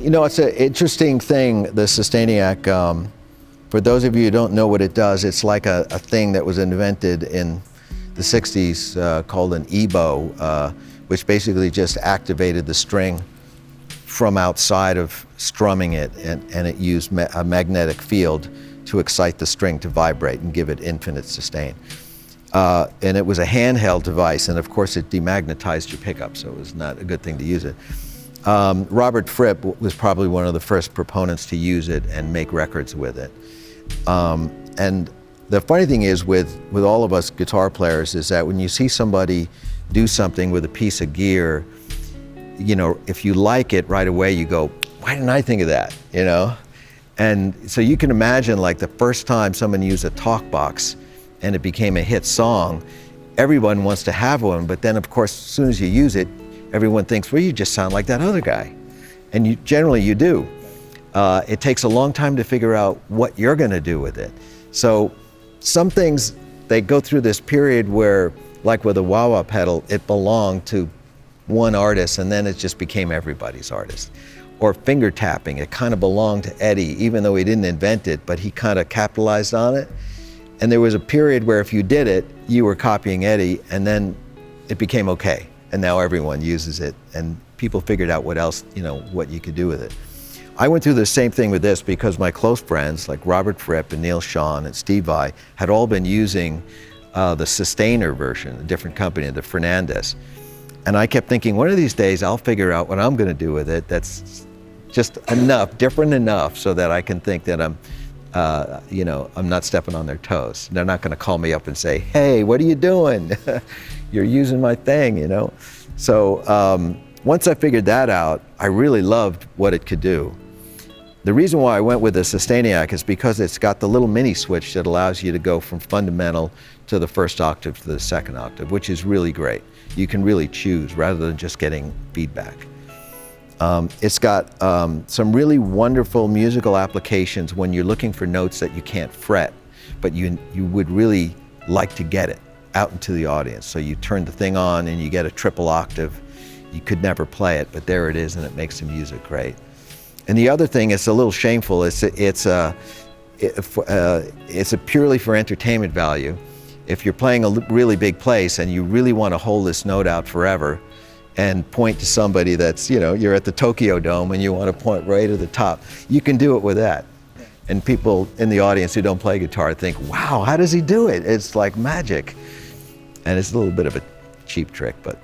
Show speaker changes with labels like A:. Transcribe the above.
A: You know, it's an interesting thing, the Sustainiac. For those of you who don't know what it does, it's like a thing that was invented in the 60s called an EBO, which basically just activated the string from outside of strumming it, and it used a magnetic field to excite the string to vibrate and give it infinite sustain. And it was a handheld device, and of course it demagnetized your pickup, so it was not a good thing to use it. Robert Fripp was probably one of the first proponents to use it and make records with it. And the funny thing is with all of us guitar players is that when you see somebody do something with a piece of gear, you know, if you like it right away, you go, why didn't I think of that, you know? And so you can imagine, like, the first time someone used a talk box and it became a hit song, everyone wants to have one, but then of course, as soon as you use it, everyone thinks, well, you just sound like that other guy. And generally you do. It takes a long time to figure out what you're gonna do with it. So some things, they go through this period where, like with a wah-wah pedal, it belonged to one artist and then it just became everybody's artist. Or finger tapping, it kind of belonged to Eddie, even though he didn't invent it, but he kind of capitalized on it. And there was a period where if you did it, you were copying Eddie, and then it became okay. And now everyone uses it, and people figured out what else, you know, what you could do with it. I went through the same thing with this because my close friends, like Robert Fripp and Neil Schon and Steve Vai, had all been using the Sustainer version, a different company, the Fernandez. And I kept thinking, one of these days I'll figure out what I'm gonna do with it that's just enough, different enough, so that I can think that I'm, you know, I'm not stepping on their toes. They're not gonna call me up and say, hey, what are you doing? You're using my thing, you know? So once I figured that out, I really loved what it could do. The reason why I went with the Sustainiac is because it's got the little mini switch that allows you to go from fundamental to the first octave to the second octave, which is really great. You can really choose rather than just getting feedback. It's got some really wonderful musical applications when you're looking for notes that you can't fret, but you would really like to get it out into the audience. So you turn the thing on and you get a triple octave. You could never play it, but there it is, and it makes the music great. And the other thing, it's a little shameful, it's a purely for entertainment value. If you're playing a really big place and you really want to hold this note out forever and point to somebody that's, you know, you're at the Tokyo Dome and you want to point right at the top, you can do it with that. And people in the audience who don't play guitar think, wow, how does he do it? It's like magic. And it's a little bit of a cheap trick, but